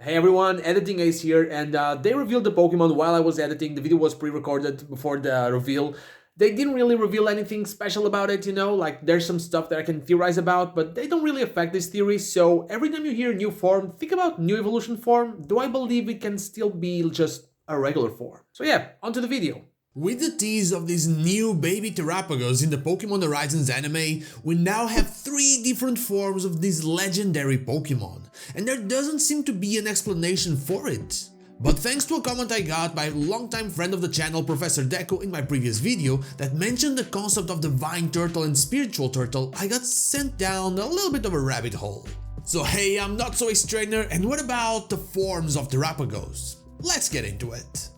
Hey everyone, Editing Ace here, and they revealed the Pokemon while I was editing. The video was pre-recorded before the reveal. They didn't really reveal anything special about it, like there's some stuff that I can theorize about, but they don't really affect this theory, so every time you hear new form, think about new evolution form. Do I believe it can still be just a regular form? So yeah, onto the video. With the tease of these new baby Terapagos in the Pokémon Horizons anime, we now have 3 different forms of these legendary Pokémon, and there doesn't seem to be an explanation for it. But thanks to a comment I got by a longtime friend of the channel, Professor Deku, in my previous video that mentioned the concept of Divine Turtle and Spiritual Turtle, I got sent down a little bit of a rabbit hole. So hey, I'm not so a-strainer, and what about the forms of Terapagos? Let's get into it.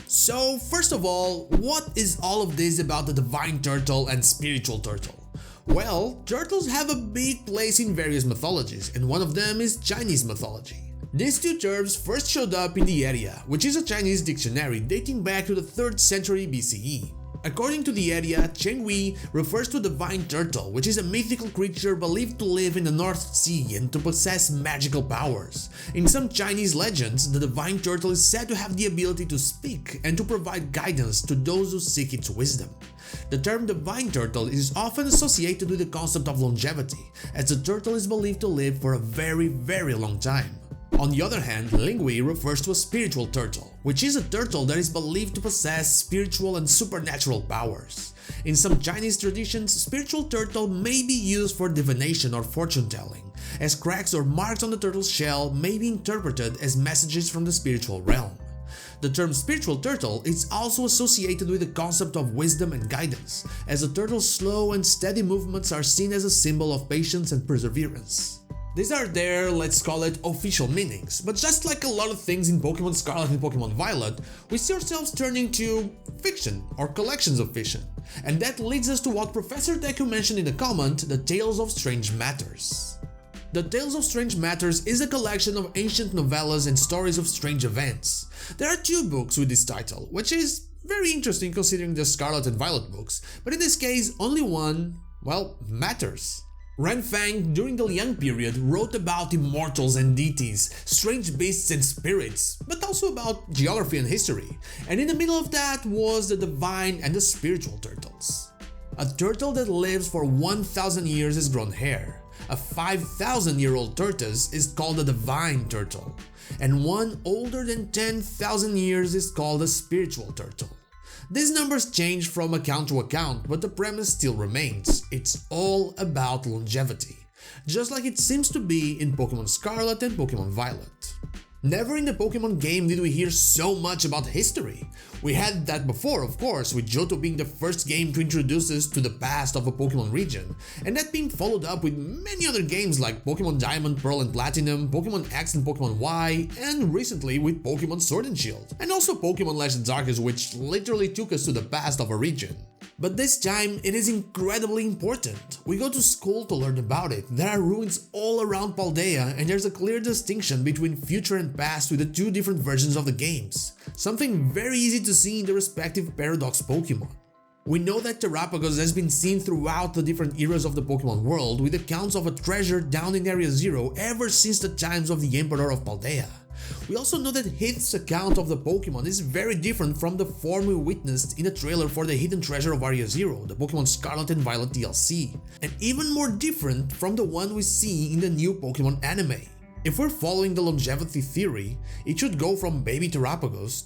So first of all, what is all of this about the Divine Turtle and Spiritual Turtle? Well, turtles have a big place in various mythologies, and one of them is Chinese mythology. These two terms first showed up in the Edda, which is a Chinese dictionary dating back to the 3rd century BCE. According to the Edda, Cheng Wei refers to the divine turtle, which is a mythical creature believed to live in the North Sea and to possess magical powers. In some Chinese legends, the divine turtle is said to have the ability to speak and to provide guidance to those who seek its wisdom. The term divine turtle is often associated with the concept of longevity, as the turtle is believed to live for a very long time. On the other hand, Lingui refers to a spiritual turtle, which is a turtle that is believed to possess spiritual and supernatural powers. In some Chinese traditions, spiritual turtle may be used for divination or fortune-telling, as cracks or marks on the turtle's shell may be interpreted as messages from the spiritual realm. The term spiritual turtle is also associated with the concept of wisdom and guidance, as the turtle's slow and steady movements are seen as a symbol of patience and perseverance. These are their, let's call it, official meanings, but just like a lot of things in Pokémon Scarlet and Pokémon Violet, we see ourselves turning to fiction or collections of fiction. And that leads us to what Professor Deku mentioned in the comment, the Tales of Strange Matters. The Tales of Strange Matters is a collection of ancient novellas and stories of strange events. There are 2 books with this title, which is very interesting considering the Scarlet and Violet books, but in this case only one, well, matters. Renfang, during the Liang period, wrote about immortals and deities, strange beasts and spirits, but also about geography and history, and in the middle of that was the divine and the spiritual turtles. A turtle that lives for 1,000 years has grown hair, a 5,000-year-old tortoise is called a divine turtle, and one older than 10,000 years is called a spiritual turtle. These numbers change from account to account, but the premise still remains. It's all about longevity, just like it seems to be in Pokémon Scarlet and Pokémon Violet. Never in the Pokémon game did we hear so much about history. We had that before, of course, with Johto being the first game to introduce us to the past of a Pokémon region, and that being followed up with many other games like Pokémon Diamond, Pearl and Platinum, Pokémon X and Pokémon Y, and recently with Pokémon Sword and Shield, and also Pokémon Legends Arceus, which literally took us to the past of a region. But this time, it is incredibly important. We go to school to learn about it. There are ruins all around Paldea, and there's a clear distinction between future and past with the 2 different versions of the games. Something very easy to see in the respective Paradox Pokemon. We know that Terapagos has been seen throughout the different eras of the Pokemon world, with accounts of a treasure down in Area Zero ever since the times of the Emperor of Paldea. We also know that Heath's account of the Pokemon is very different from the form we witnessed in the trailer for the Hidden Treasure of Area Zero, the Pokemon Scarlet and Violet DLC, and even more different from the one we see in the new Pokemon anime. If we're following the longevity theory, it should go from baby Terapagos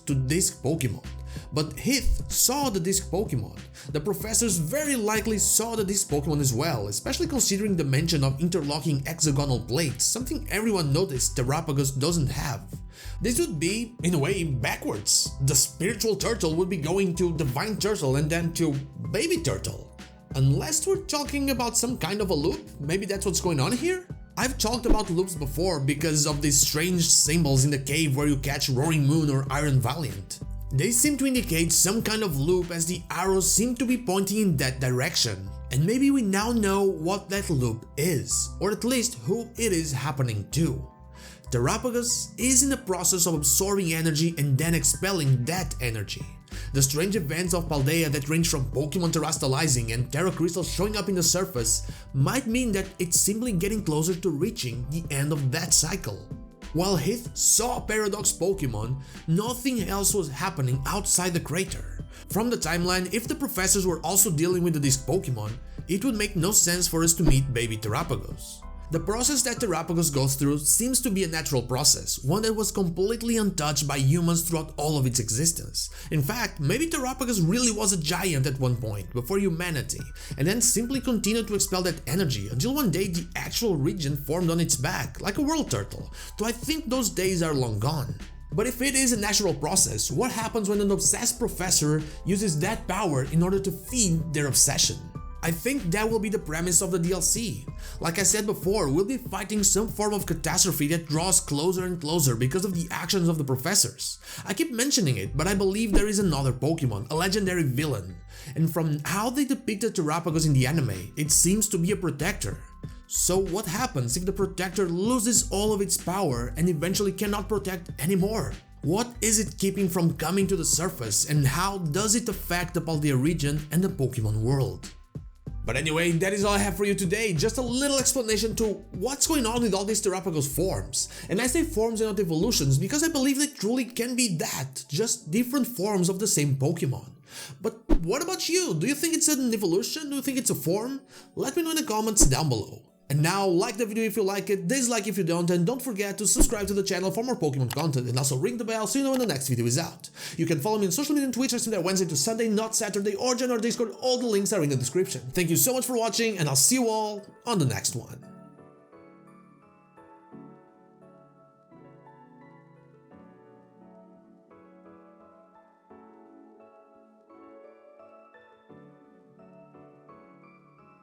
to disc Pokemon. But Heath saw the disc Pokemon. The professors very likely saw the disc Pokemon as well, especially considering the mention of interlocking hexagonal plates, something everyone noticed Terapagos doesn't have. This would be, in a way, backwards. The spiritual turtle would be going to divine turtle and then to baby turtle. Unless we're talking about some kind of a loop, maybe that's what's going on here? I've talked about loops before because of these strange symbols in the cave where you catch Roaring Moon or Iron Valiant. They seem to indicate some kind of loop as the arrows seem to be pointing in that direction. And maybe we now know what that loop is, or at least who it is happening to. Terapagos is in the process of absorbing energy and then expelling that energy. The strange events of Paldea that range from Pokemon terastallizing and Terra Crystals showing up in the surface might mean that it's simply getting closer to reaching the end of that cycle. While Heath saw Paradox Pokemon, nothing else was happening outside the crater. From the timeline, if the professors were also dealing with the disc Pokemon, it would make no sense for us to meet baby Terapagos. The process that Terapagos goes through seems to be a natural process, one that was completely untouched by humans throughout all of its existence. In fact, maybe Terapagos really was a giant at one point, before humanity, and then simply continued to expel that energy until one day the actual region formed on its back, like a world turtle, though I think those days are long gone. But if it is a natural process, what happens when an obsessed professor uses that power in order to feed their obsession? I think that will be the premise of the DLC. Like I said before, we'll be fighting some form of catastrophe that draws closer and closer because of the actions of the professors. I keep mentioning it, but I believe there is another Pokemon, a legendary villain. And from how they depicted Terapagos in the anime, it seems to be a protector. So what happens if the protector loses all of its power and eventually cannot protect anymore? What is it keeping from coming to the surface, and how does it affect the Paldea region and the Pokemon world? But anyway, that is all I have for you today, just a little explanation to what's going on with all these Terapagos forms. And I say forms and not evolutions because I believe they truly can be that, just different forms of the same Pokemon. But what about you? Do you think it's an evolution? Do you think it's a form? Let me know in the comments down below. And now, like the video if you like it, dislike if you don't, and don't forget to subscribe to the channel for more Pokemon content, and also ring the bell so you know when the next video is out. You can follow me on social media and Twitter, stream there Wednesday to Sunday, not Saturday, or join our Discord. All the links are in the description. Thank you so much for watching, and I'll see you all on the next one.